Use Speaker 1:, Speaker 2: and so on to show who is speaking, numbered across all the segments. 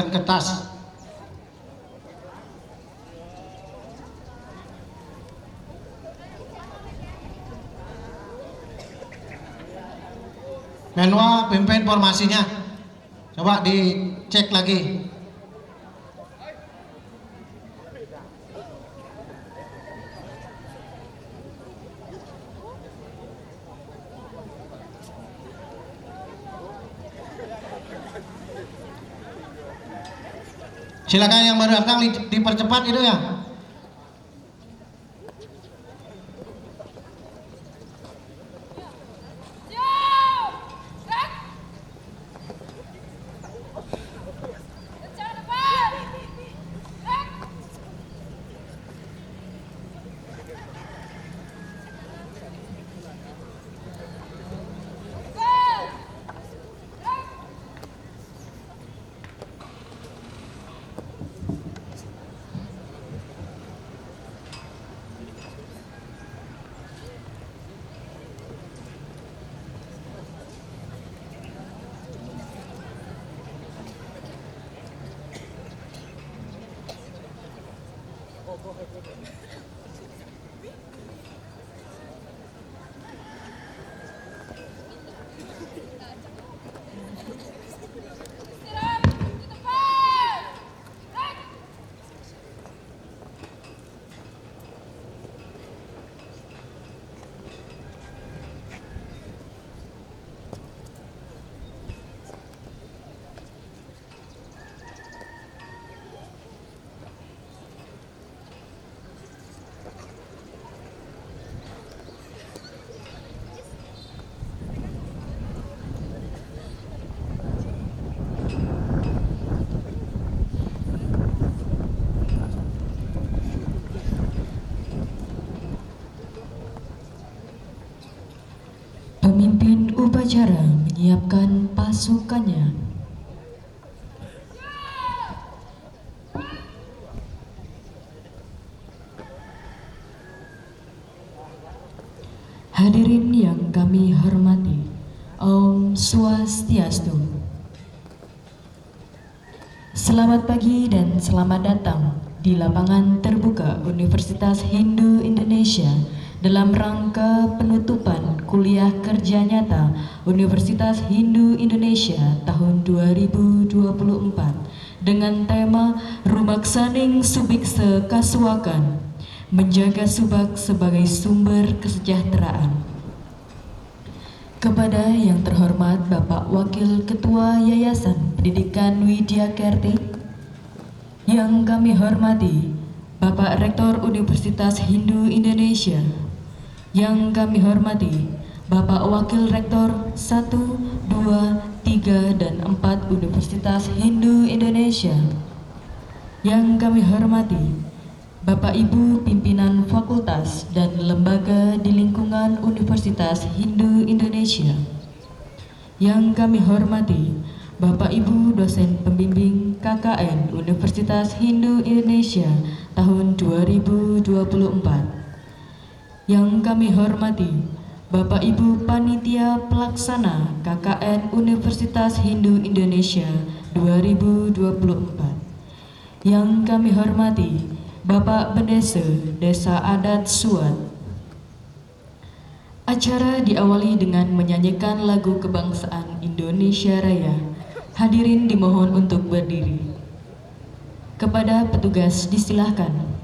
Speaker 1: kertas. Menwa pimpin formasinya. Coba dicek lagi. Silakan yang baru datang dipercepat itu ya.
Speaker 2: Pemimpin upacara menyiapkan pasukannya. Hadirin yang kami hormati, Om Swastiastu. Selamat pagi dan selamat datang di lapangan terbuka Universitas Hindu Indonesia dalam rangka penutupan kuliah kerja nyata Universitas Hindu Indonesia tahun 2024 dengan tema Rumaksaning Subiksa Kasuakan, menjaga subak sebagai sumber kesejahteraan. Kepada yang terhormat Bapak Wakil Ketua Yayasan Pendidikan Widya Kerti, yang kami hormati Bapak Rektor Universitas Hindu Indonesia, yang kami hormati Bapak Wakil Rektor 1, 2, 3, dan 4 Universitas Hindu Indonesia, yang kami hormati Bapak Ibu pimpinan fakultas dan lembaga di lingkungan Universitas Hindu Indonesia, yang kami hormati Bapak Ibu dosen pembimbing KKN Universitas Hindu Indonesia tahun 2024, yang kami hormati Bapak Ibu Panitia Pelaksana KKN Universitas Hindu Indonesia 2024, yang kami hormati Bapak Pendesa Desa Adat Suat. Acara diawali dengan menyanyikan lagu kebangsaan Indonesia Raya. Hadirin dimohon untuk berdiri. Kepada petugas disilahkan.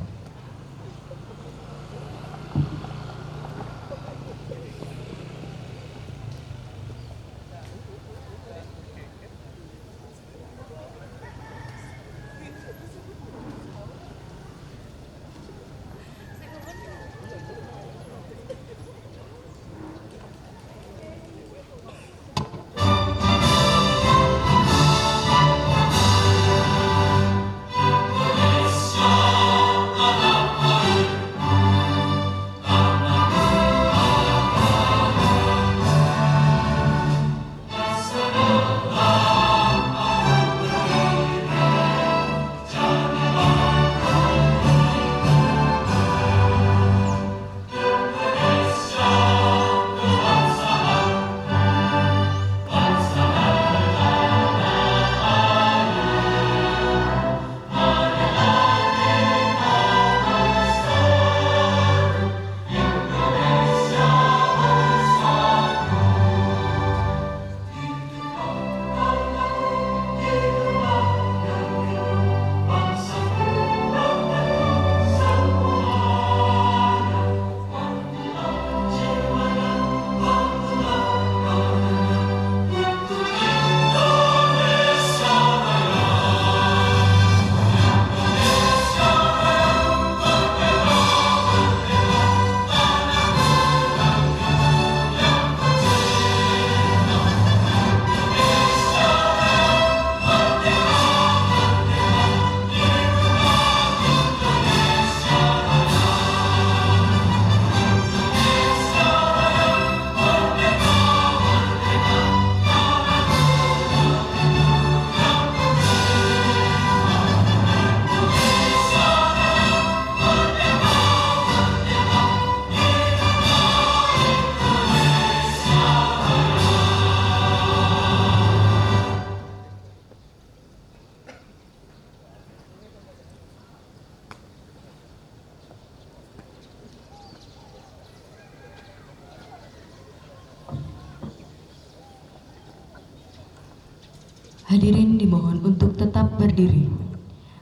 Speaker 2: Hadirin dimohon untuk tetap berdiri.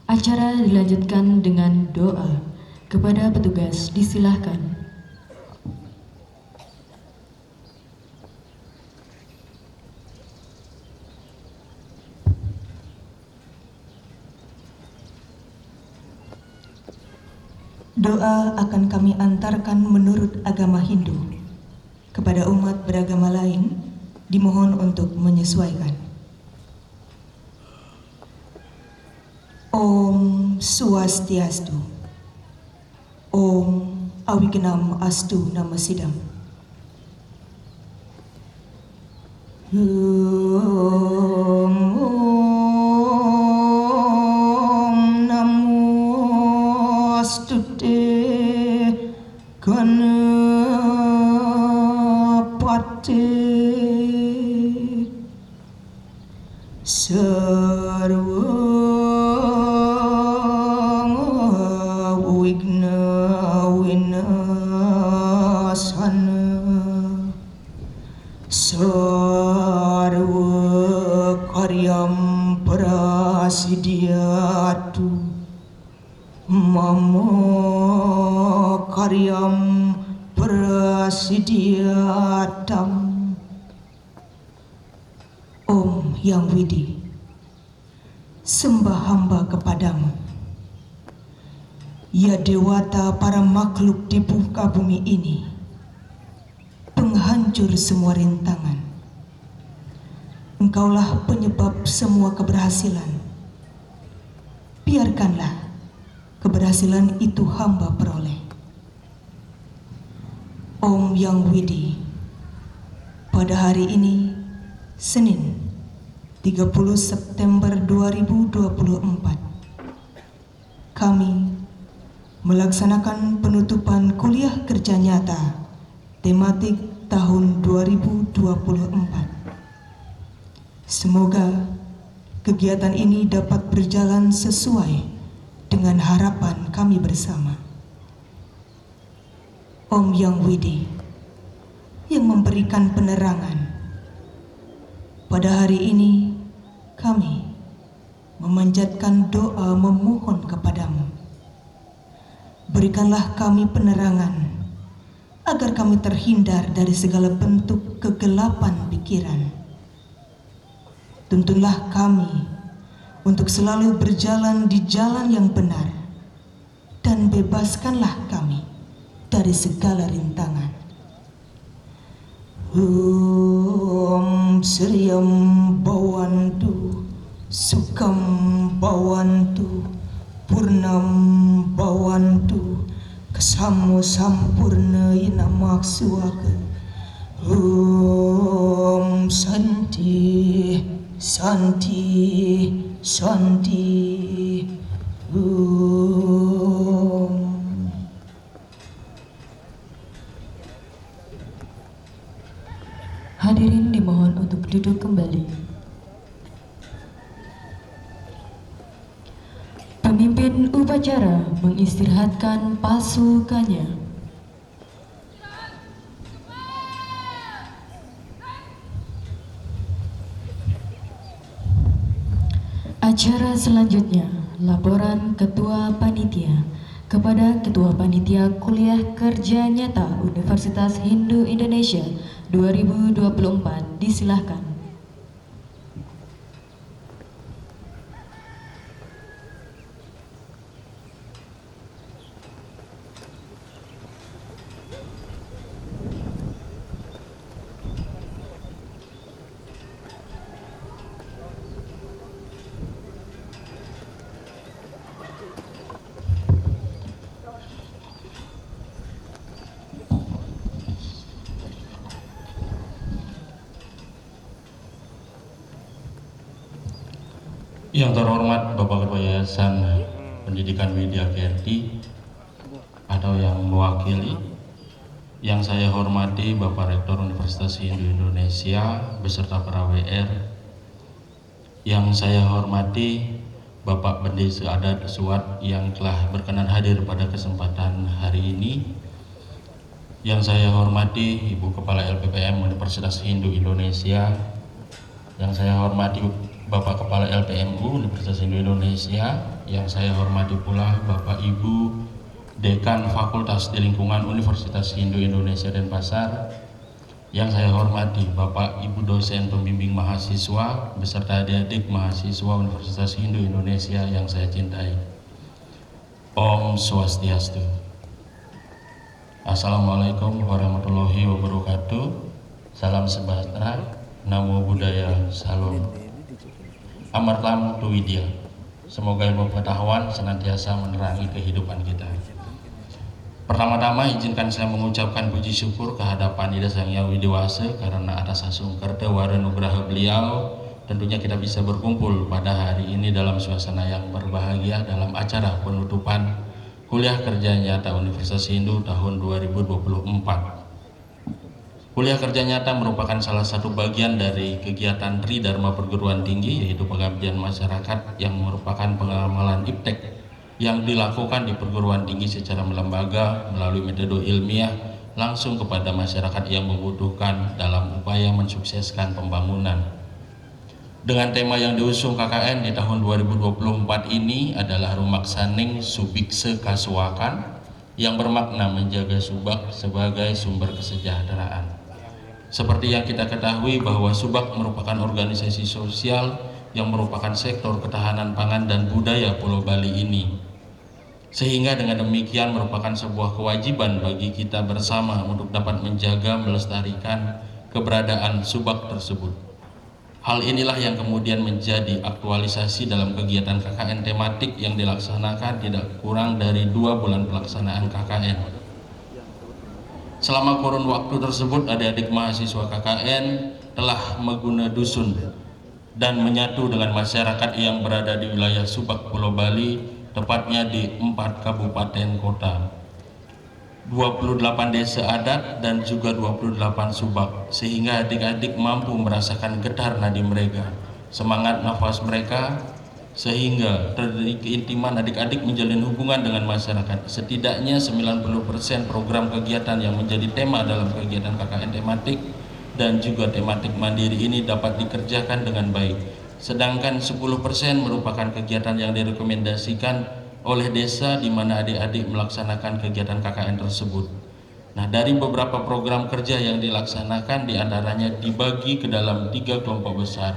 Speaker 2: Acara dilanjutkan dengan doa. Kepada petugas disilahkan.
Speaker 3: Doa akan kami antarkan menurut agama Hindu. Kepada umat beragama lain, dimohon untuk menyesuaikan. Om Swastiastu. Om Awignam Astu Nama Sidam. Om Namo Astute Ganapate Sarva Wigna Winasana Sarva Karyam Prasidyatu Mama Karyam Prasidyatam. Om Yang Widi, sembah hamba kepadamu, ya Dewata para makhluk di muka bumi ini, penghancur semua rintangan. Engkaulah penyebab semua keberhasilan. Biarkanlah keberhasilan itu hamba peroleh. Om Yang Widi, pada hari ini, Senin 30 September 2024, kami melaksanakan penutupan kuliah kerja nyata tematik tahun 2024. Semoga kegiatan ini dapat berjalan sesuai dengan harapan kami bersama. Om Yang Widi yang memberikan penerangan. Pada hari ini kami memanjatkan doa memohon kepadamu. Berikanlah kami penerangan agar kami terhindar dari segala bentuk kegelapan pikiran. Tuntunlah kami untuk selalu berjalan di jalan yang benar, dan bebaskanlah kami dari segala rintangan. Om Sriyam Bhawantu, Sukam Bhawantu, Purnam Bhawantu, Kasamo Sampurna Inamaksuaka. Om Santi, Santi, Santi. Om.
Speaker 2: Hadirin dimohon untuk duduk kembali. Pemimpin upacara mengistirahatkan pasukannya. Acara selanjutnya, laporan Ketua Panitia kepada Ketua Panitia Kuliah Kerja Nyata Universitas Hindu Indonesia 2024 disilahkan.
Speaker 4: Yang terhormat Bapak Ketua Yayasan Pendidikan Widya Kerti atau yang mewakili, yang saya hormati Bapak Rektor Universitas Hindu Indonesia beserta para WR, yang saya hormati Bapak Bendesa Adat Suat yang telah berkenan hadir pada kesempatan hari ini, yang saya hormati Ibu Kepala LPPM Universitas Hindu Indonesia, yang saya hormati Bapak Kepala LPMU Universitas Hindu Indonesia, yang saya hormati pula Bapak Ibu Dekan Fakultas di Lingkungan Universitas Hindu Indonesia Denpasar, yang saya hormati Bapak Ibu dosen pembimbing mahasiswa beserta adik-adik mahasiswa Universitas Hindu Indonesia yang saya cintai. Om Swastiastu. Assalamualaikum warahmatullahi wabarakatuh. Salam sejahtera, Namo Buddhaya, Salam. Amartam Tu Widya. Semoga ilmu pengetahuan senantiasa menerangi kehidupan kita. Pertama-tama izinkan saya mengucapkan puji syukur kehadapan Ida Sang Hyang Widiwasa karena atas asungkerta waranugraha beliau tentunya kita bisa berkumpul pada hari ini dalam suasana yang berbahagia dalam acara penutupan Kuliah Kerja Nyata Universitas Hindu tahun 2024. Kuliah Kerja Nyata merupakan salah satu bagian dari kegiatan Tridharma Perguruan Tinggi, yaitu pengabdian masyarakat yang merupakan pengamalan iptek yang dilakukan di perguruan tinggi secara melembaga melalui metode ilmiah langsung kepada masyarakat yang membutuhkan dalam upaya mensukseskan pembangunan. Dengan tema yang diusung KKN di tahun 2024 ini adalah Rumaksaning Subikse Kasuakan, yang bermakna menjaga subak sebagai sumber kesejahteraan. Seperti yang kita ketahui bahwa subak merupakan organisasi sosial yang merupakan sektor ketahanan pangan dan budaya Pulau Bali ini. Sehingga dengan demikian merupakan sebuah kewajiban bagi kita bersama untuk dapat menjaga melestarikan keberadaan subak tersebut. Hal inilah yang kemudian menjadi aktualisasi dalam kegiatan KKN tematik yang dilaksanakan tidak kurang dari 2 bulan pelaksanaan KKN. Selama kurun waktu tersebut, adik-adik mahasiswa KKN telah mengguna dusun dan menyatu dengan masyarakat yang berada di wilayah Subak Pulau Bali, tepatnya di 4 kabupaten kota, 28 desa adat dan juga 28 subak, sehingga adik-adik mampu merasakan getar nadi mereka, semangat nafas mereka, sehingga terjadi keintiman adik-adik menjalin hubungan dengan masyarakat. Setidaknya 90% program kegiatan yang menjadi tema dalam kegiatan KKN tematik dan juga tematik mandiri ini dapat dikerjakan dengan baik. Sedangkan 10% merupakan kegiatan yang direkomendasikan oleh desa di mana adik-adik melaksanakan kegiatan KKN tersebut. Nah, dari beberapa program kerja yang dilaksanakan diantaranya dibagi ke dalam 3 kelompok besar,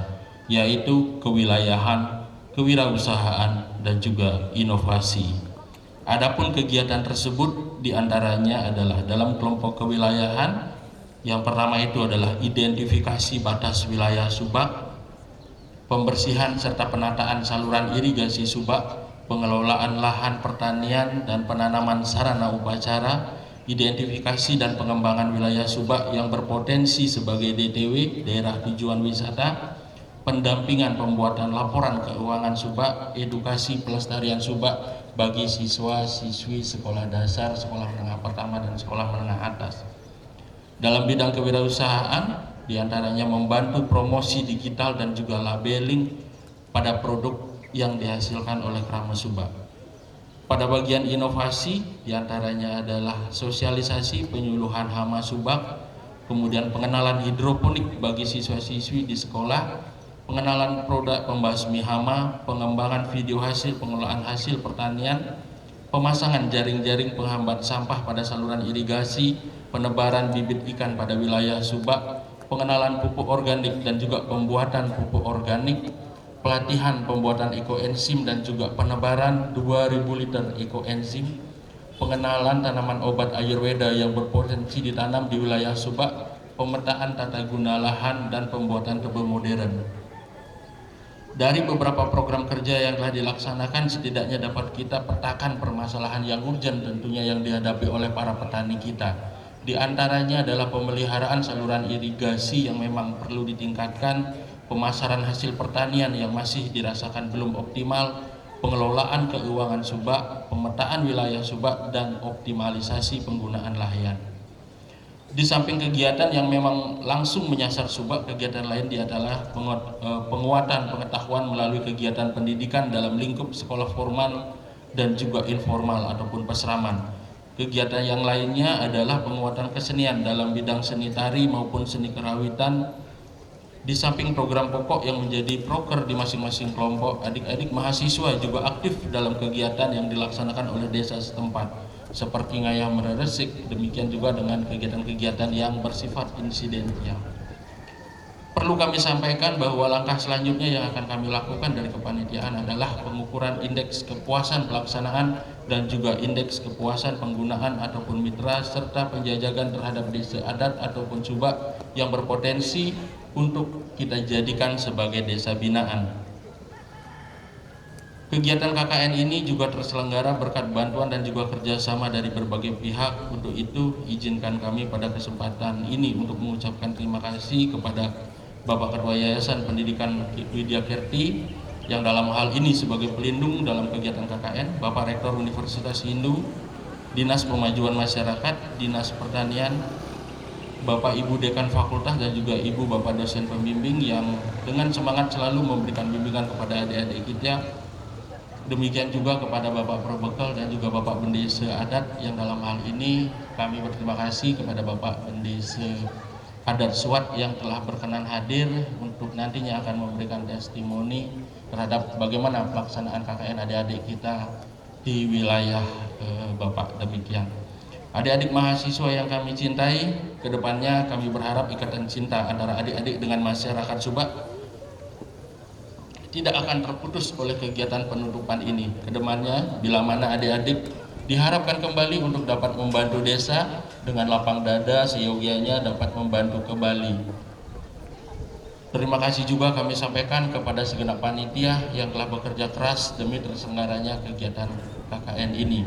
Speaker 4: yaitu kewilayahan, kewirausahaan, dan juga inovasi. Adapun kegiatan tersebut diantaranya adalah dalam kelompok kewilayahan. Yang pertama itu adalah identifikasi batas wilayah subak, pembersihan serta penataan saluran irigasi subak, pengelolaan lahan pertanian dan penanaman sarana upacara, identifikasi dan pengembangan wilayah subak yang berpotensi sebagai DTW, daerah tujuan wisata, pendampingan pembuatan laporan keuangan subak, edukasi pelestarian subak bagi siswa-siswi sekolah dasar, sekolah menengah pertama, dan sekolah menengah atas. Dalam bidang kewirausahaan, diantaranya membantu promosi digital dan juga labeling pada produk yang dihasilkan oleh Krama Subak. Pada bagian inovasi, diantaranya adalah sosialisasi penyuluhan hama subak, kemudian pengenalan hidroponik bagi siswa-siswi di sekolah, pengenalan produk pembasmi hama, pengembangan video hasil pengelolaan hasil pertanian, pemasangan jaring-jaring penghambat sampah pada saluran irigasi, penebaran bibit ikan pada wilayah subak, pengenalan pupuk organik dan juga pembuatan pupuk organik, pelatihan pembuatan ekoenzim dan juga penebaran 2000 liter ekoenzim, pengenalan tanaman obat Ayurveda yang berpotensi ditanam di wilayah subak, pemetaan tata guna lahan, dan pembuatan kebun modern. Dari beberapa program kerja yang telah dilaksanakan, setidaknya dapat kita petakan permasalahan yang urgent tentunya yang dihadapi oleh para petani kita. Di antaranya adalah pemeliharaan saluran irigasi yang memang perlu ditingkatkan, pemasaran hasil pertanian yang masih dirasakan belum optimal, pengelolaan keuangan subak, pemetaan wilayah subak, dan optimalisasi penggunaan lahan. Di samping kegiatan yang memang langsung menyasar subak, kegiatan lain adalah penguatan pengetahuan melalui kegiatan pendidikan dalam lingkup sekolah formal dan juga informal ataupun peseraman. Kegiatan yang lainnya adalah penguatan kesenian dalam bidang seni tari maupun seni kerawitan Di samping program pokok yang menjadi proker di masing-masing kelompok, adik-adik mahasiswa juga aktif dalam kegiatan yang dilaksanakan oleh desa setempat, seperti ngayah meresik, demikian juga dengan kegiatan-kegiatan yang bersifat insidental. Perlu kami sampaikan bahwa langkah selanjutnya yang akan kami lakukan dari kepanitiaan adalah pengukuran indeks kepuasan pelaksanaan dan juga indeks kepuasan penggunaan ataupun mitra serta penjajakan terhadap desa adat ataupun subak yang berpotensi untuk kita jadikan sebagai desa binaan. Kegiatan KKN ini juga terselenggara berkat bantuan dan juga kerjasama dari berbagai pihak. Untuk itu, izinkan kami pada kesempatan ini untuk mengucapkan terima kasih kepada Bapak Ketua Yayasan Pendidikan Widya Kerti yang dalam hal ini sebagai pelindung dalam kegiatan KKN, Bapak Rektor Universitas Hindu, Dinas Pemajuan Masyarakat, Dinas Pertanian, Bapak Ibu Dekan Fakultas dan juga Ibu Bapak dosen pembimbing yang dengan semangat selalu memberikan bimbingan kepada adik-adik kita. Demikian juga kepada Bapak Probekal dan juga Bapak Bendesa Adat yang dalam hal ini kami berterima kasih kepada Bapak Bendesa Adat Suat yang telah berkenan hadir untuk nantinya akan memberikan testimoni terhadap bagaimana pelaksanaan KKN adik-adik kita di wilayah Bapak. Demikian. Adik-adik mahasiswa yang kami cintai, kedepannya kami berharap ikatan cinta antara adik-adik dengan masyarakat Subak tidak akan terputus oleh kegiatan penutupan ini. Kedepannya, bila mana adik-adik diharapkan kembali untuk dapat membantu desa dengan lapang dada, seyogianya dapat membantu kembali. Terima kasih juga kami sampaikan kepada segenap panitia yang telah bekerja keras demi terselenggaranya kegiatan KKN ini.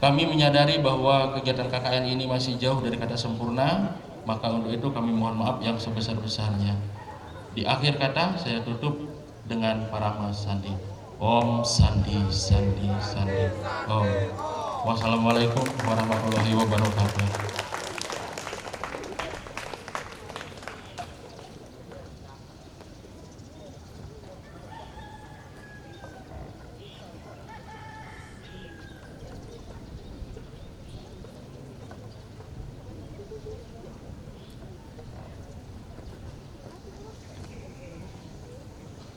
Speaker 4: Kami menyadari bahwa kegiatan KKN ini masih jauh dari kata sempurna, maka untuk itu kami mohon maaf yang sebesar-besarnya. Di akhir kata saya tutup dengan Parama Sandi. Om Sandi Sandi Sandi Om. Wassalamualaikum warahmatullahi wabarakatuh.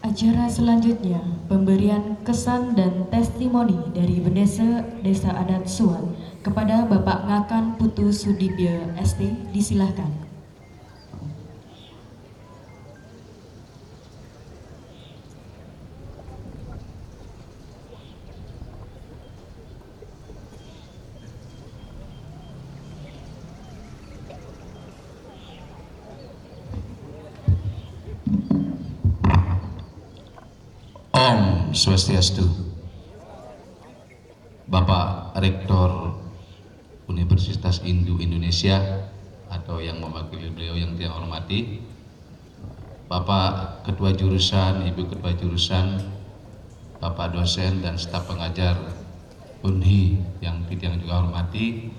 Speaker 2: Acara selanjutnya, pemberian kesan dan testimoni dari Bendesa Desa Adat Suat kepada Bapak Ngakan Putu Sudibyo ST, disilahkan.
Speaker 5: Om Swastiastu. Bapak Rektor Universitas Hindu Indonesia atau yang mewakili beliau yang saya hormati, Bapak Ketua Jurusan, Ibu Ketua Jurusan, Bapak dosen dan staf pengajar UNHI yang kita juga hormati,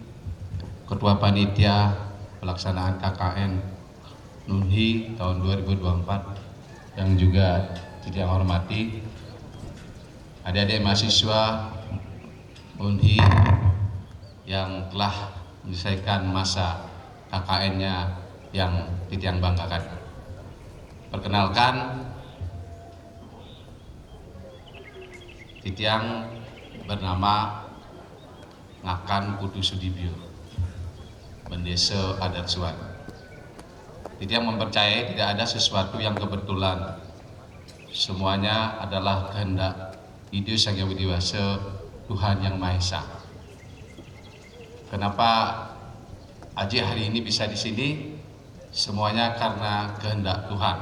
Speaker 5: Ketua Panitia Pelaksanaan KKN UNHI tahun 2024 yang juga tidak hormati, adik-adik mahasiswa UNHI yang telah menyelesaikan masa KKN-nya yang Titiang banggakan. Perkenalkan, Titiang bernama Ngakan Putu Sudibyo, Bendesa Adat Suat. Titiang mempercayai tidak ada sesuatu yang kebetulan. Semuanya adalah kehendak Ide Sang Hyang Widi Wasa, Tuhan Yang Maha Esa. Kenapa Aji hari ini bisa di sini? Semuanya karena kehendak Tuhan.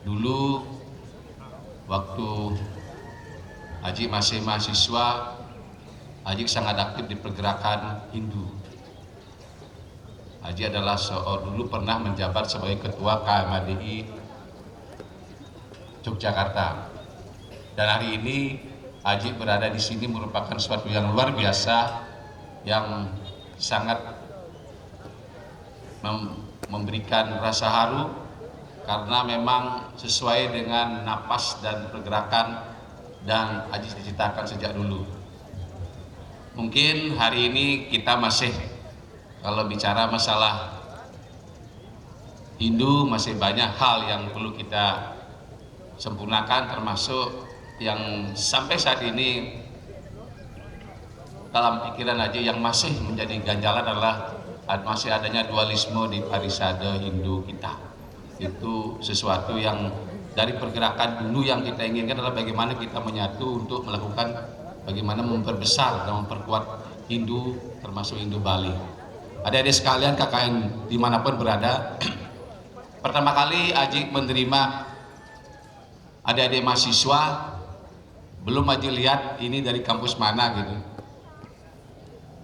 Speaker 5: Dulu waktu Aji masih mahasiswa, Aji sangat aktif di pergerakan Hindu. Aji adalah dulu pernah menjabat sebagai ketua KMADI Yogyakarta. Dan hari ini Aji berada di sini merupakan sesuatu yang luar biasa, yang sangat memberikan rasa haru karena memang sesuai dengan napas dan pergerakan dan Aji cita-citakan sejak dulu. Mungkin hari ini kita masih, kalau bicara masalah Hindu masih banyak hal yang perlu kita sempurnakan, termasuk yang sampai saat ini dalam pikiran Haji yang masih menjadi ganjalan adalah masih adanya dualisme di parisade Hindu kita. Itu sesuatu yang dari pergerakan dulu yang kita inginkan adalah bagaimana kita menyatu untuk melakukan, bagaimana memperbesar dan memperkuat Hindu, termasuk Hindu Bali. Adik-adik sekalian, KKN dimanapun berada, pertama kali Haji menerima adik-adik mahasiswa, belum Haji lihat ini dari kampus mana gitu.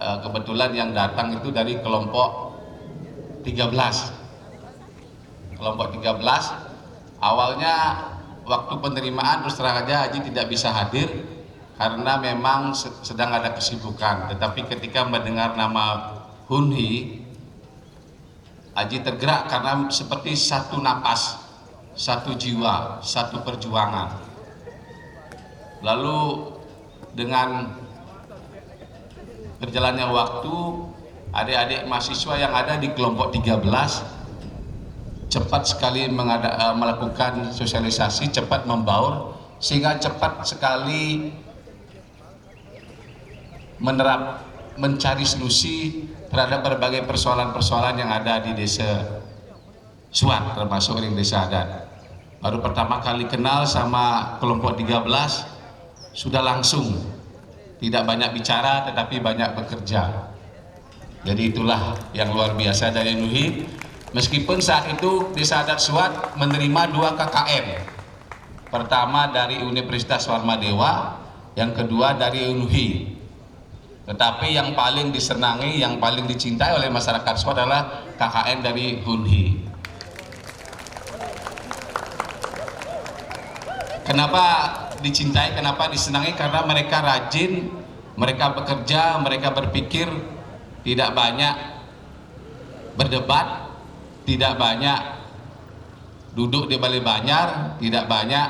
Speaker 5: Kebetulan yang datang itu dari kelompok 13. Kelompok 13, awalnya waktu penerimaan terus terang aja Haji tidak bisa hadir karena memang sedang ada kesibukan. Tetapi ketika mendengar nama Hunhi, Haji tergerak karena seperti satu napas, satu jiwa, satu perjuangan. Lalu dengan berjalannya waktu, adik-adik mahasiswa yang ada di kelompok 13 cepat sekali melakukan sosialisasi, cepat membaur, sehingga cepat sekali mencari solusi terhadap berbagai persoalan-persoalan yang ada di desa Suat, termasuk ring desa adat. Baru pertama kali kenal sama kelompok 13, sudah langsung tidak banyak bicara tetapi banyak bekerja. Jadi itulah yang luar biasa dari Nuhi. Meskipun saat itu desa adat Suat menerima 2 KKN. Pertama dari Universitas Warmadewa, yang kedua dari Nuhi. Tetapi yang paling disenangi, yang paling dicintai oleh masyarakat Suat adalah KKN dari Hunhi. Kenapa dicintai, kenapa disenangi? Karena mereka rajin, mereka bekerja, mereka berpikir, tidak banyak berdebat, tidak banyak duduk di balai banjar, tidak banyak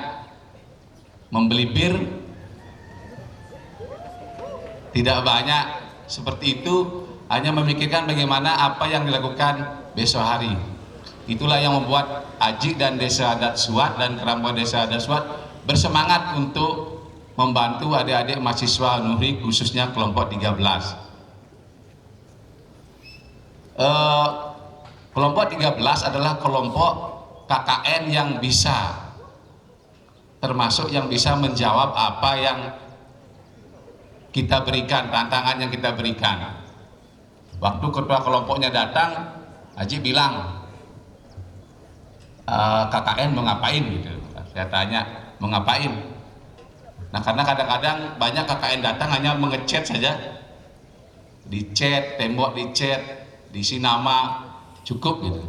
Speaker 5: membeli bir, tidak banyak seperti itu, hanya memikirkan bagaimana apa yang dilakukan besok hari. Itulah yang membuat Haji dan Desa Adat Suat dan Keramaian Desa Adat Suat bersemangat untuk membantu adik-adik mahasiswa Nuhi, khususnya kelompok 13. Kelompok 13 adalah kelompok KKN yang bisa, termasuk yang bisa menjawab apa yang kita berikan, tantangan yang kita berikan. Waktu ketua kelompoknya datang, Haji bilang, KKN mau ngapain gitu. Saya tanya, mau ngapain? Nah, karena kadang-kadang banyak KKN datang hanya mengechat saja, dicet, tembok dicet, diisi nama, cukup gitu.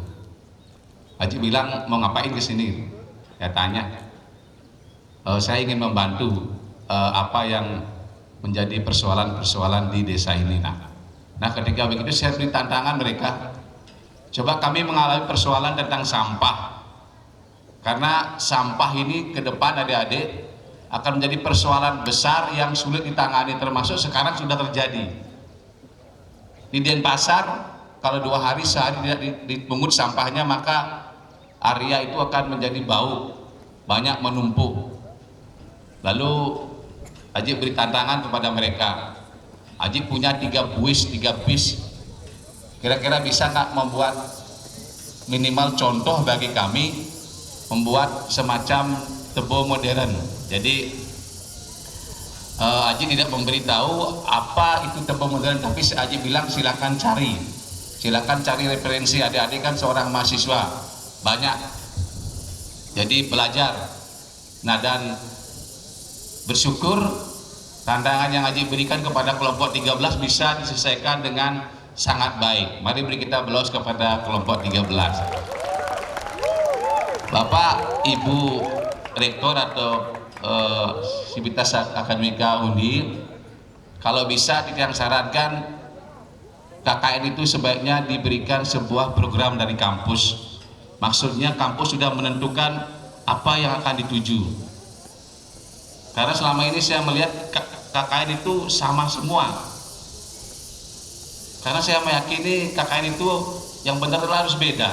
Speaker 5: Haji bilang, mau ngapain ke sini? Saya tanya, saya ingin membantu apa yang menjadi persoalan-persoalan di desa ini. Nah, ketika begitu saya beri tantangan mereka, coba kami mengalami persoalan tentang sampah, karena sampah ini ke depan adik-adik akan menjadi persoalan besar yang sulit ditangani, termasuk sekarang sudah terjadi di Denpasar. Kalau 2 hari sehari tidak dipungut sampahnya, maka area itu akan menjadi bau, banyak menumpuk. Lalu Haji beri tantangan kepada mereka. Haji punya 3 bis. Kira-kira bisa nggak membuat minimal contoh bagi kami, membuat semacam tebo modern. Jadi Haji tidak memberitahu apa itu tebo modern, tapi Haji bilang silakan cari referensi. Adik-adik kan seorang mahasiswa, banyak, jadi belajar. Nah, dan bersyukur tantangan yang Haji berikan kepada kelompok 13 bisa diselesaikan dengan sangat baik. Mari beri kita aplaus kepada kelompok 13. Bapak, Ibu Rektor atau Sivitas Akademika Undi, kalau bisa yang sarankan KKN itu sebaiknya diberikan sebuah program dari kampus. Maksudnya kampus sudah menentukan apa yang akan dituju. Karena selama ini saya melihat KKN itu sama semua. Karena saya meyakini KKN itu yang benar adalah harus beda.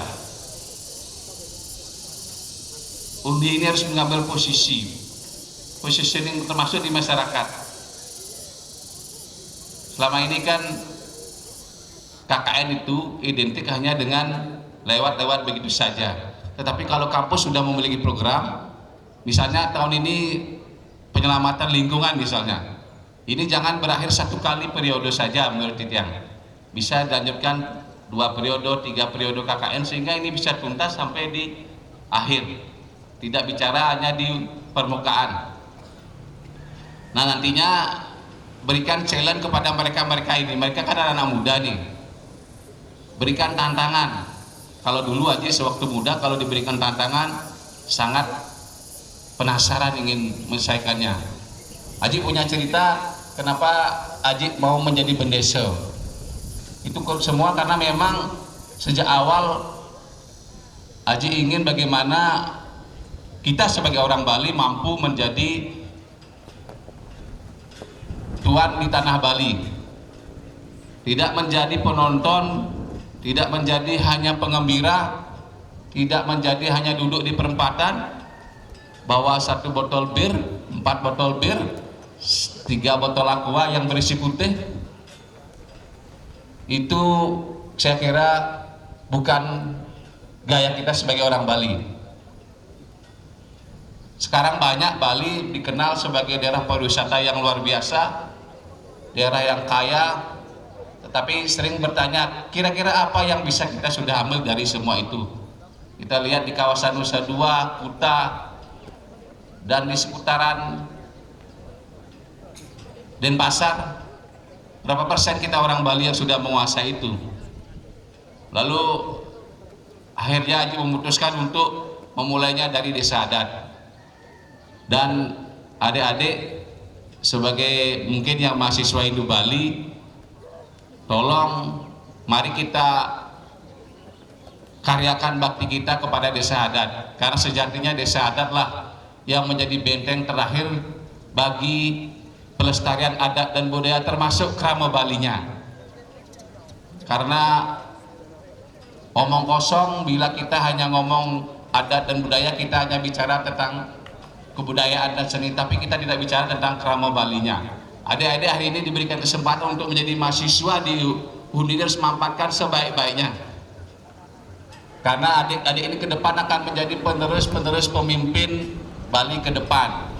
Speaker 5: undi ini harus mengambil positioning termasuk di masyarakat. Selama ini kan KKN itu identik hanya dengan lewat-lewat begitu saja. Tetapi kalau kampus sudah memiliki program, misalnya tahun ini penyelamatan lingkungan misalnya, ini jangan berakhir 1 kali periode saja menurut Titiang. Bisa dilanjutkan 2 periode, 3 periode KKN sehingga ini bisa tuntas sampai di akhir. Tidak bicara hanya di permukaan. Nah, nantinya berikan challenge kepada mereka ini. Mereka kan anak muda nih. Berikan tantangan. Kalau dulu aja sewaktu muda kalau diberikan tantangan sangat penasaran ingin menyelesaikannya. Aji punya cerita kenapa Aji mau menjadi bendesa. Itu semua karena memang sejak awal Aji ingin bagaimana kita sebagai orang Bali mampu menjadi tuan di tanah Bali. Tidak menjadi penonton, tidak menjadi hanya pengembira, tidak menjadi hanya duduk di perempatan, bawa 1 botol bir, 4 botol bir, 3 botol aqua yang berisi putih. Itu saya kira bukan gaya kita sebagai orang Bali. Sekarang banyak Bali dikenal sebagai daerah pariwisata yang luar biasa, daerah yang kaya, tetapi sering bertanya kira-kira apa yang bisa kita sudah ambil dari semua itu. Kita lihat di kawasan Nusa Dua, Kuta, dan di seputaran Denpasar, berapa persen kita orang Bali yang sudah menguasai itu. Lalu akhirnya Aji memutuskan untuk memulainya dari desa adat. Dan adik-adik sebagai mungkin yang mahasiswa Hindu Bali, tolong mari kita karyakan bakti kita kepada desa adat, karena sejatinya desa adatlah yang menjadi benteng terakhir bagi pelestarian adat dan budaya termasuk krama Balinya. Karena omong kosong bila kita hanya ngomong adat dan budaya, kita hanya bicara tentang kebudayaan dan seni, tapi kita tidak bicara tentang krama Balinya. Adik-adik hari ini diberikan kesempatan untuk menjadi mahasiswa di Undi harus memanfaatkan sebaik-baiknya. Karena adik-adik ini ke depan akan menjadi penerus-penerus pemimpin Bali ke depan.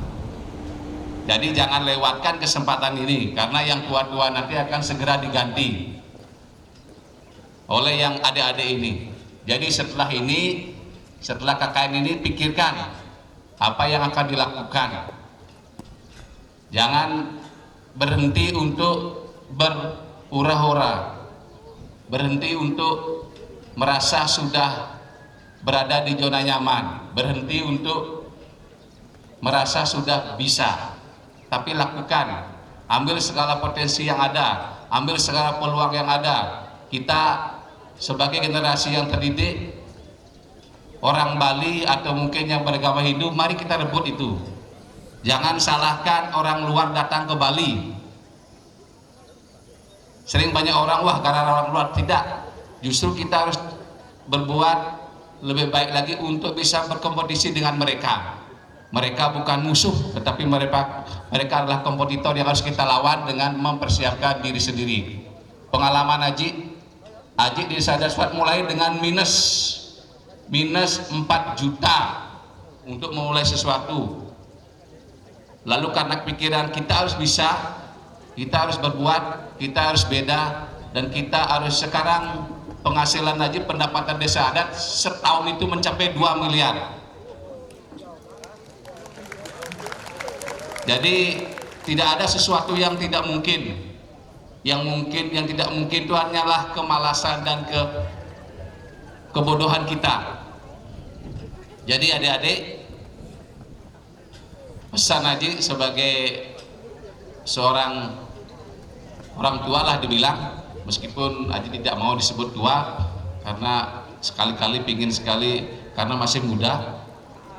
Speaker 5: Jadi jangan lewatkan kesempatan ini, karena yang tua-tua nanti akan segera diganti oleh yang adik-adik ini. Jadi setelah ini, setelah KKN ini, pikirkan apa yang akan dilakukan. Jangan berhenti untuk berhura-hura, berhenti untuk merasa sudah berada di zona nyaman, berhenti untuk merasa sudah bisa. Tapi lakukan, ambil segala potensi yang ada, ambil segala peluang yang ada. Kita sebagai generasi yang terdidik, orang Bali atau mungkin yang beragama Hindu, mari kita rebut itu. Jangan salahkan orang luar datang ke Bali. Sering banyak orang, wah karena orang luar. Tidak, justru kita harus berbuat lebih baik lagi untuk bisa berkompetisi dengan mereka. Mereka bukan musuh, tetapi mereka adalah kompetitor yang harus kita lawan dengan mempersiapkan diri sendiri. Pengalaman Aji di Sadar Swat mulai dengan minus 4 juta untuk memulai sesuatu. Lalu karena pikiran kita harus bisa, kita harus berbuat, kita harus beda, dan kita harus sekarang penghasilan Aji, pendapatan desa adat setahun itu mencapai 2 miliar. Jadi tidak ada sesuatu yang tidak mungkin. Yang tidak mungkin itu hanyalah kemalasan dan kebodohan kita. Jadi adik-adik, pesan Aji sebagai seorang orang tua lah dibilang, meskipun Aji tidak mau disebut tua karena sekali-kali pingin sekali karena masih muda,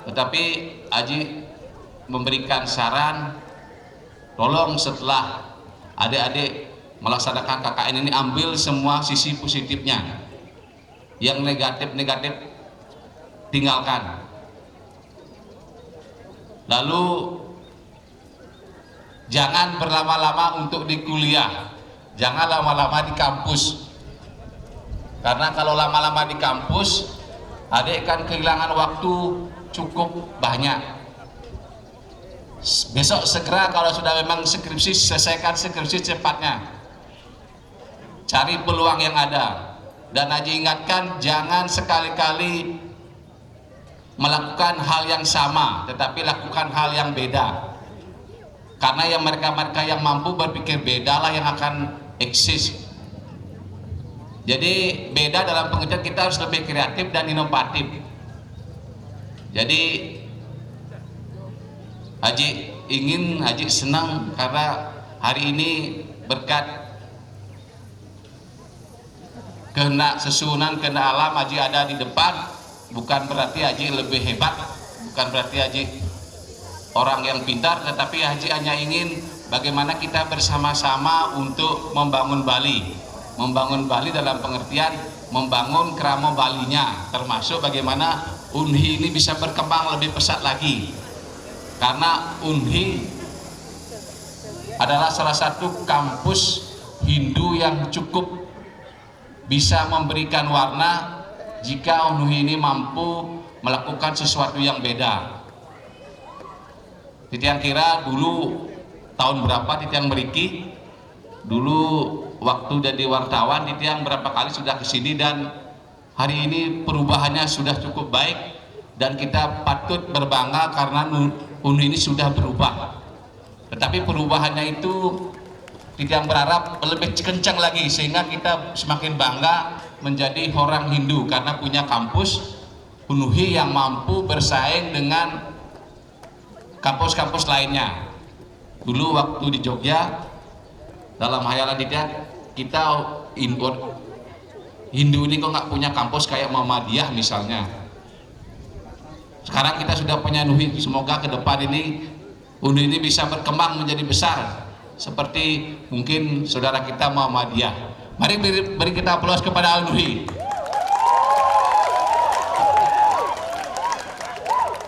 Speaker 5: tetapi Aji memberikan saran, tolong setelah adik-adik melaksanakan KKN ini ambil semua sisi positifnya, yang negatif-negatif tinggalkan. Lalu jangan berlama-lama untuk di kuliah, jangan lama-lama di kampus. Karena kalau lama-lama di kampus, adik akan kehilangan waktu cukup banyak. Besok segera kalau sudah memang skripsi, selesaikan skripsi cepatnya. Cari peluang yang ada. Dan Haji ingatkan, jangan sekali-kali melakukan hal yang sama, tetapi lakukan hal yang beda. Karena yang mereka-mereka yang mampu berpikir beda lah yang akan eksis. Jadi beda dalam pengertian kita harus lebih kreatif dan inovatif. Jadi Haji senang karena hari ini berkat kehendak susunan kehendak alam Haji ada di depan. Bukan berarti Haji lebih hebat, bukan berarti Haji orang yang pintar, tetapi Haji hanya ingin bagaimana kita bersama-sama untuk membangun Bali. Membangun Bali dalam pengertian membangun keramo Balinya, termasuk bagaimana UNHI ini bisa berkembang lebih pesat lagi. Karena UNHI adalah salah satu kampus Hindu yang cukup bisa memberikan warna jika UNHI ini mampu melakukan sesuatu yang beda. Titiang kira dulu tahun berapa Titiang meriki, dulu waktu jadi wartawan Titiang berapa kali sudah kesini, dan hari ini perubahannya sudah cukup baik dan kita patut berbangga karena UNHI ini sudah berubah. Tetapi perubahannya itu Titiang berharap lebih kencang lagi sehingga kita semakin bangga menjadi orang Hindu karena punya kampus UNHI yang mampu bersaing dengan kampus-kampus lainnya. Dulu waktu di Jogja, dalam hayalan kita Hindu ini kok nggak punya kampus kayak Muhammadiyah misalnya. Sekarang kita sudah punya UNHI, semoga ke depan ini UNHI ini bisa berkembang menjadi besar seperti mungkin saudara kita Muhammadiyah. Mari beri kita aplaus kepada UNHI.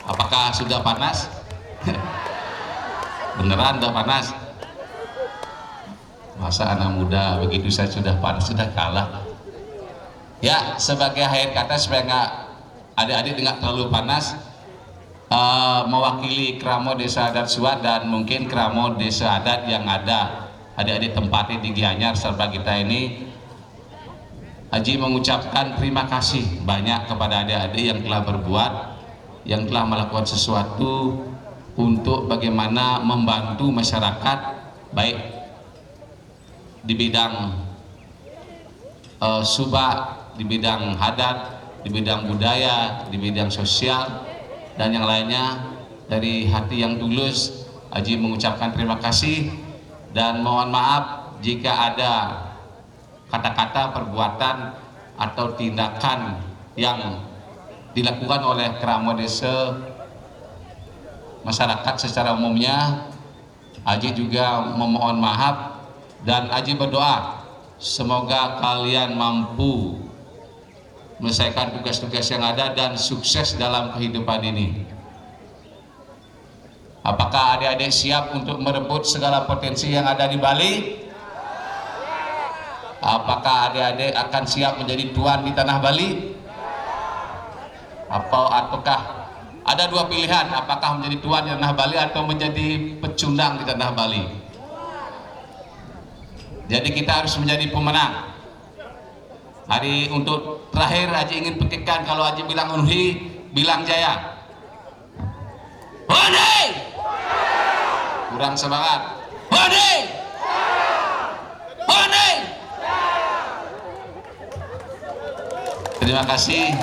Speaker 5: Apakah sudah panas? Beneran udah panas? Masa anak muda begitu saya sudah panas, sudah kalah. Ya, sebagai akhir kata supaya nggak adik-adik nggak terlalu panas, mewakili Kramo Desa Adat Suat dan mungkin Kramo Desa Adat yang ada adik-adik tempatnya di Gianyar serta kita ini, Haji mengucapkan terima kasih banyak kepada adik-adik yang telah berbuat, yang telah melakukan sesuatu untuk bagaimana membantu masyarakat baik di bidang subak, di bidang adat, di bidang budaya, di bidang sosial dan yang lainnya. Dari hati yang tulus Haji mengucapkan terima kasih dan mohon maaf jika ada kata-kata, perbuatan atau tindakan yang dilakukan oleh Kramo Desa masyarakat secara umumnya. Haji juga memohon maaf dan Haji berdoa semoga kalian mampu menyelesaikan tugas-tugas yang ada dan sukses dalam kehidupan ini. Apakah adik-adik siap untuk merebut segala potensi yang ada di Bali? Apakah adik-adik akan siap menjadi tuan di tanah Bali? Ataukah ada dua pilihan, apakah menjadi tuan di tanah Bali atau menjadi pecundang di tanah Bali? Jadi kita harus menjadi pemenang. Hari untuk terakhir Haji ingin petikan, kalau Haji bilang UNHI, bilang jaya. UNHI! Kurang semangat. UNHI! UNHI! Terima kasih.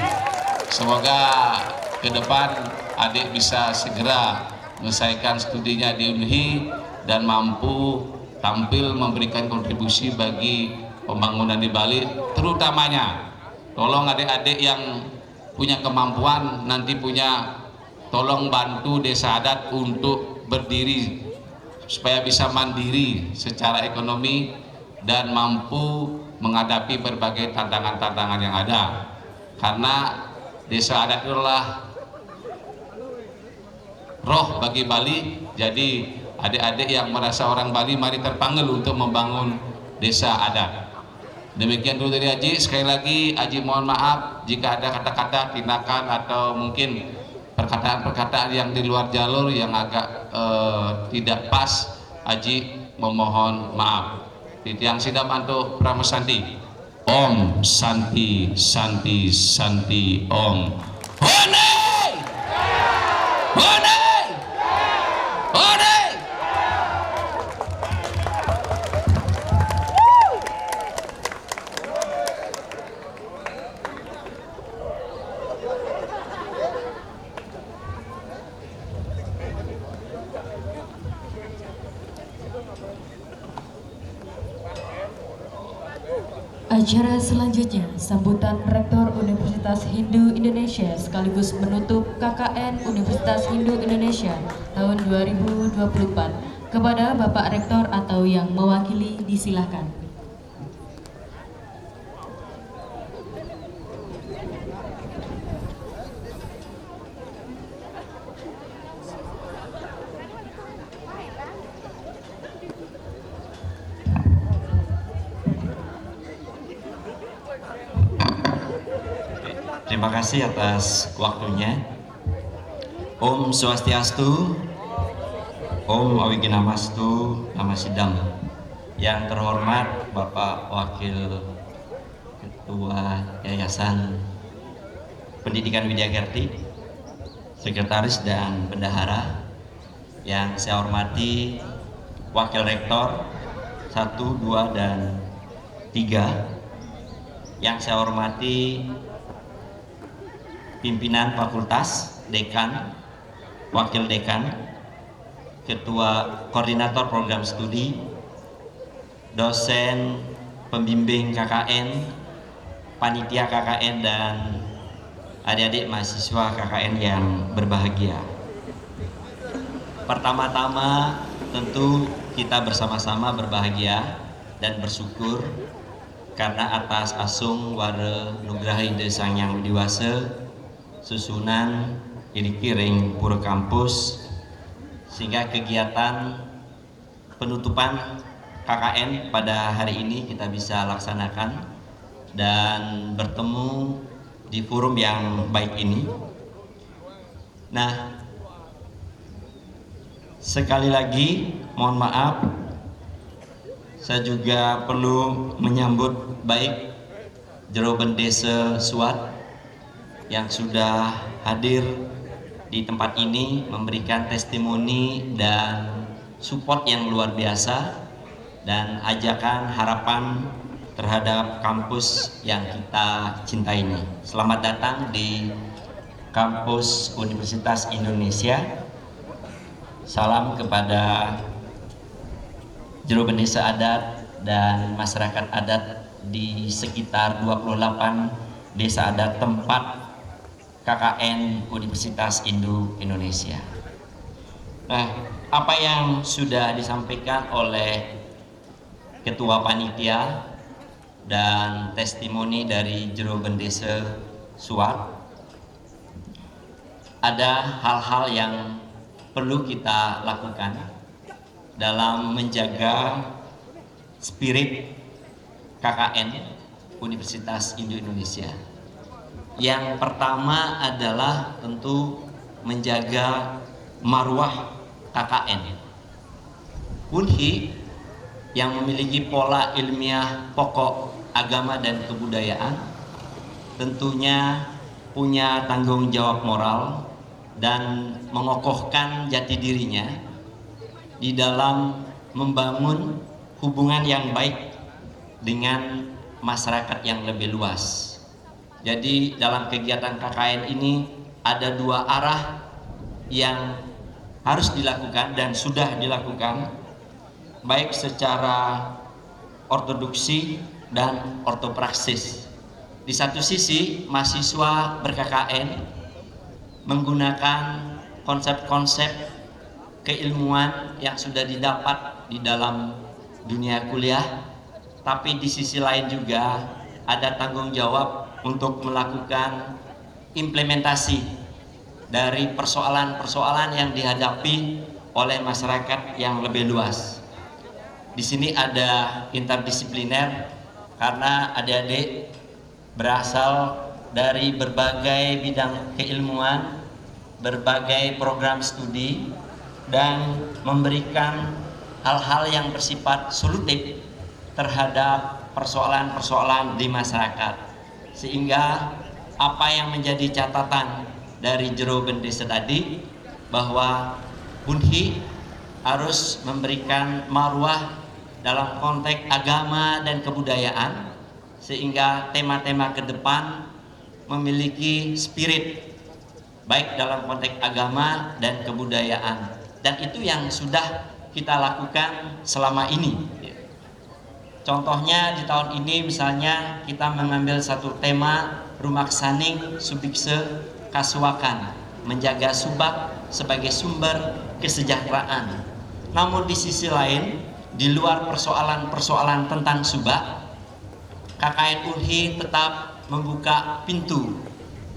Speaker 5: Semoga ke depan adik bisa segera menyelesaikan studinya di UNHI dan mampu tampil memberikan kontribusi bagi pembangunan di Bali. Terutamanya tolong adik-adik yang punya kemampuan nanti tolong bantu desa adat untuk berdiri supaya bisa mandiri secara ekonomi dan mampu menghadapi berbagai tantangan-tantangan yang ada. Karena desa adat itulah roh bagi Bali. Jadi adik-adik yang merasa orang Bali, mari terpanggil untuk membangun desa adat. Demikian dulu dari Haji. Sekali lagi Haji mohon maaf jika ada kata-kata, tindakan atau mungkin perkataan-perkataan yang di luar jalur yang agak tidak pas. Haji memohon maaf. Titiang sidam antuk pramesanti. Om Santi Santi Santi Om. Hone! Hone! Hone!
Speaker 2: Acara selanjutnya, sambutan Rektor Universitas Hindu Indonesia sekaligus menutup KKN Universitas Hindu Indonesia tahun 2024. Kepada Bapak Rektor atau yang mewakili disilahkan.
Speaker 6: Terima kasih atas waktunya. Om Swastiastu, Om Awiginamastu, Namasidam. Yang terhormat Bapak Wakil Ketua Yayasan Pendidikan Widya Kerti, Sekretaris dan Bendahara. Yang saya hormati Wakil Rektor 1, 2, dan 3. Yang saya hormati pimpinan fakultas, dekan, wakil dekan, ketua koordinator program studi, dosen, pembimbing KKN, panitia KKN, dan adik-adik mahasiswa KKN yang berbahagia. Pertama-tama tentu kita bersama-sama berbahagia dan bersyukur karena atas asung ware nugraha ide sang yang widiwasa susunan dikiring pura kampus, sehingga kegiatan penutupan KKN pada hari ini kita bisa laksanakan dan bertemu di forum yang baik ini. Nah, sekali lagi mohon maaf, saya juga perlu menyambut baik Jero Bendesa Suat yang sudah hadir di tempat ini memberikan testimoni dan support yang luar biasa dan ajakan harapan terhadap kampus yang kita cintai ini. Selamat datang di kampus Universitas Indonesia. Salam kepada Jero Bendesa Adat dan masyarakat adat di sekitar 28 desa adat tempat KKN Universitas Hindu Indonesia. Nah, apa yang sudah disampaikan oleh Ketua Panitia dan testimoni dari Jero Bendesa Suat, ada hal-hal yang perlu kita lakukan dalam menjaga spirit KKN Universitas Hindu Indonesia. Yang pertama adalah tentu menjaga marwah KKN. UNHI yang memiliki pola ilmiah pokok agama dan kebudayaan tentunya punya tanggung jawab moral dan mengokohkan jati dirinya di dalam membangun hubungan yang baik dengan masyarakat yang lebih luas. Jadi dalam kegiatan KKN ini ada dua arah yang harus dilakukan dan sudah dilakukan, baik secara ortodoksi dan ortopraksis. Di satu sisi mahasiswa ber-KKN menggunakan konsep-konsep keilmuan yang sudah didapat di dalam dunia kuliah, tapi di sisi lain juga ada tanggung jawab untuk melakukan implementasi dari persoalan-persoalan yang dihadapi oleh masyarakat yang lebih luas. Di sini ada interdisipliner karena adik-adik berasal dari berbagai bidang keilmuan, berbagai program studi, dan memberikan hal-hal yang bersifat solutif terhadap persoalan-persoalan di masyarakat. Sehingga apa yang menjadi catatan dari Jero Bendesa tadi, bahwa Unhi harus memberikan marwah dalam konteks agama dan kebudayaan, sehingga tema-tema ke depan memiliki spirit baik dalam konteks agama dan kebudayaan, dan itu yang sudah kita lakukan selama ini. Contohnya di tahun ini misalnya kita mengambil satu tema Rumaksaning Subikse Kasuakan, menjaga subak sebagai sumber kesejahteraan. Namun di sisi lain, di luar persoalan-persoalan tentang subak, KKN Unhi tetap membuka pintu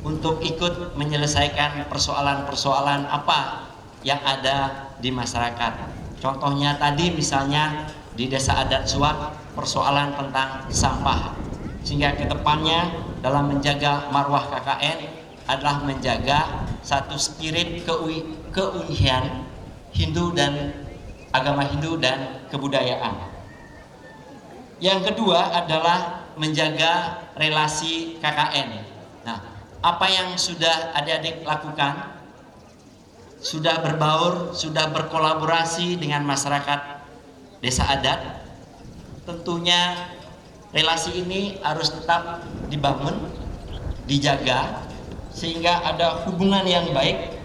Speaker 6: untuk ikut menyelesaikan persoalan-persoalan apa yang ada di masyarakat. Contohnya tadi misalnya di Desa Adat Suak, persoalan tentang sampah. Sehingga kedepannya dalam menjaga marwah KKN adalah menjaga satu spirit keunian Hindu dan agama Hindu dan kebudayaan. Yang kedua adalah menjaga relasi KKN. Nah, apa yang sudah adik-adik lakukan? Sudah berbaur, sudah berkolaborasi dengan masyarakat desa adat. Tentunya relasi ini harus tetap dibangun, dijaga, sehingga ada hubungan yang baik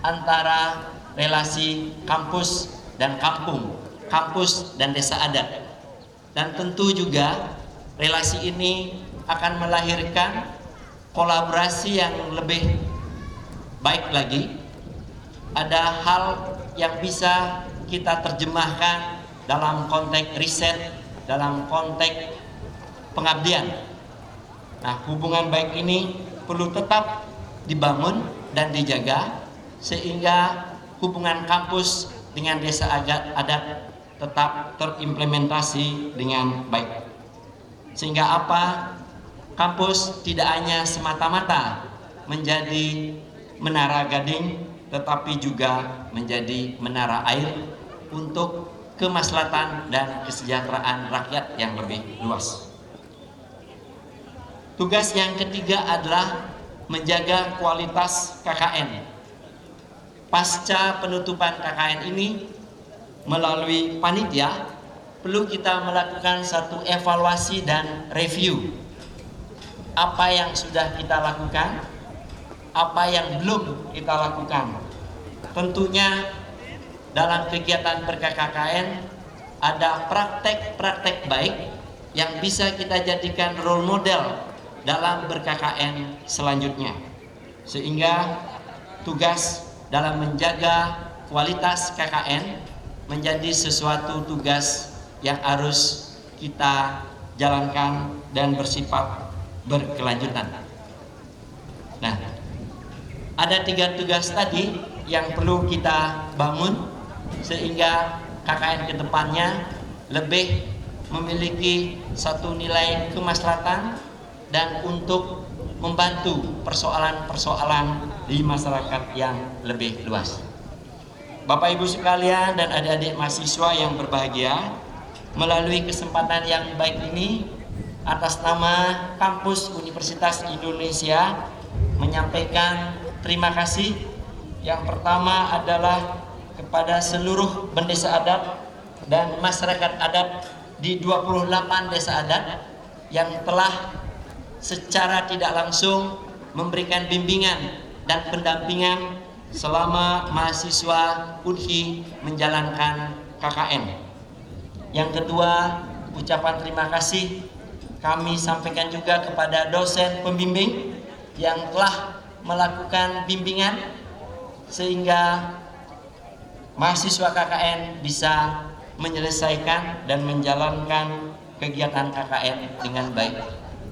Speaker 6: antara relasi kampus dan kampung, kampus dan desa adat. Dan tentu juga relasi ini akan melahirkan kolaborasi yang lebih baik lagi. Ada hal yang bisa kita terjemahkan dalam konteks riset, dalam konteks pengabdian. Nah, hubungan baik ini perlu tetap dibangun dan dijaga sehingga hubungan kampus dengan desa adat tetap terimplementasi dengan baik. Sehingga apa? Kampus tidak hanya semata-mata menjadi menara gading, tetapi juga menjadi menara air untuk kemaslahatan dan kesejahteraan rakyat yang lebih luas. Tugas yang ketiga adalah menjaga kualitas KKN. Pasca penutupan KKN ini melalui panitia perlu kita melakukan satu evaluasi dan review. Apa yang sudah kita lakukan, apa yang belum kita lakukan. Tentunya dalam kegiatan ber-KKN ada praktek-praktek baik yang bisa kita jadikan role model dalam ber-KKN selanjutnya. Sehingga tugas dalam menjaga kualitas KKN menjadi sesuatu tugas yang harus kita jalankan dan bersifat berkelanjutan. Nah, ada 3 tugas tadi yang perlu kita bangun sehingga KKN kedepannya lebih memiliki satu nilai kemaslahatan dan untuk membantu persoalan-persoalan di masyarakat yang lebih luas. Bapak Ibu sekalian dan adik-adik mahasiswa yang berbahagia, melalui kesempatan yang baik ini, atas nama Kampus Universitas Indonesia menyampaikan terima kasih. Yang pertama adalah kepada seluruh bendesa adat dan masyarakat adat di 28 desa adat yang telah secara tidak langsung memberikan bimbingan dan pendampingan selama mahasiswa Unhi menjalankan KKN. Yang kedua, ucapan terima kasih kami sampaikan juga kepada dosen pembimbing yang telah melakukan bimbingan sehingga mahasiswa KKN bisa menyelesaikan dan menjalankan kegiatan KKN dengan baik.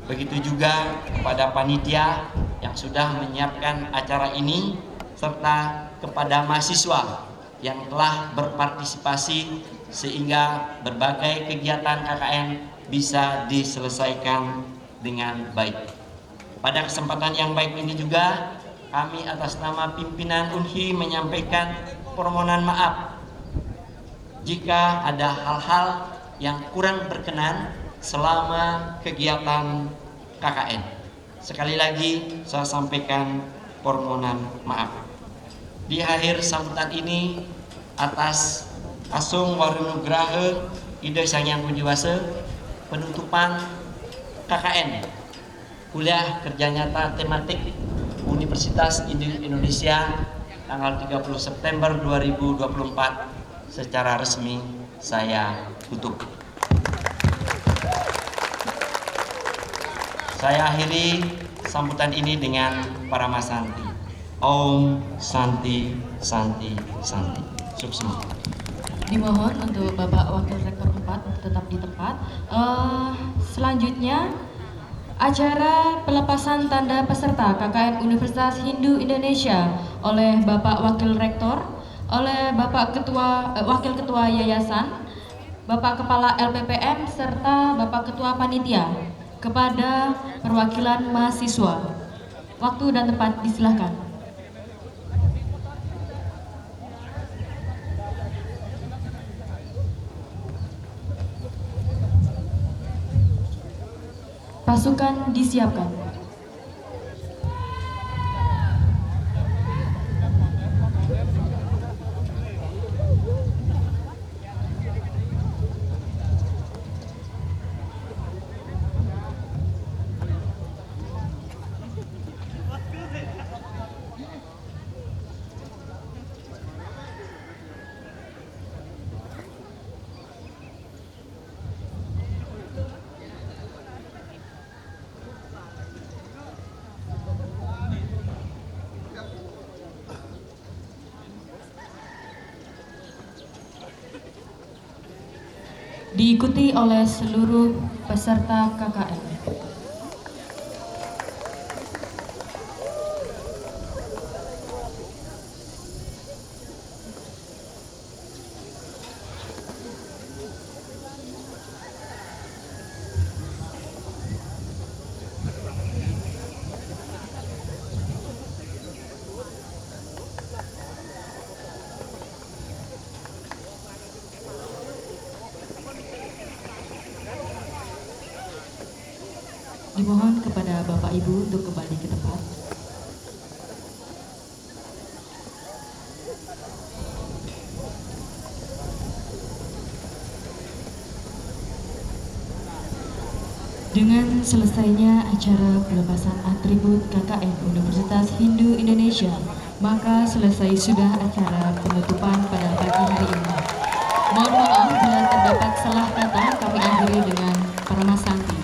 Speaker 6: Begitu juga kepada panitia yang sudah menyiapkan acara ini serta kepada mahasiswa yang telah berpartisipasi sehingga berbagai kegiatan KKN bisa diselesaikan dengan baik. Pada kesempatan yang baik ini juga kami atas nama pimpinan UNHI menyampaikan permohonan maaf jika ada hal-hal yang kurang berkenan selama kegiatan KKN. Sekali lagi saya sampaikan permohonan maaf. Di akhir sambutan ini atas Asung Warunugraha Ida Sang Hyang Widi-Wasa, penutupan KKN Kuliah Kerja Nyata Tematik Universitas Indonesia tanggal 30 September 2024 secara resmi saya tutup. Saya akhiri sambutan ini dengan Parama Santi. Om Santi Santi Santi. Sukses.
Speaker 2: Dimohon untuk Bapak Wakil Rektor 4 untuk tetap di tempat. Selanjutnya acara pelepasan tanda peserta KKN Universitas Hindu Indonesia oleh Bapak Wakil Rektor, oleh Bapak Wakil Ketua Yayasan, Bapak Kepala LPPM serta Bapak Ketua Panitia kepada perwakilan mahasiswa. Waktu dan tempat disilahkan. Pasukan disiapkan. Diikuti oleh seluruh peserta KKN. Dimohon kepada Bapak Ibu untuk kembali ke tempat. Dengan selesainya acara pelepasan atribut KKN Universitas Hindu Indonesia, maka selesai sudah acara penutupan pada pagi hari ini. Mohon maaf bila terdapat salah kata, kami akhiri dengan Parama Santi.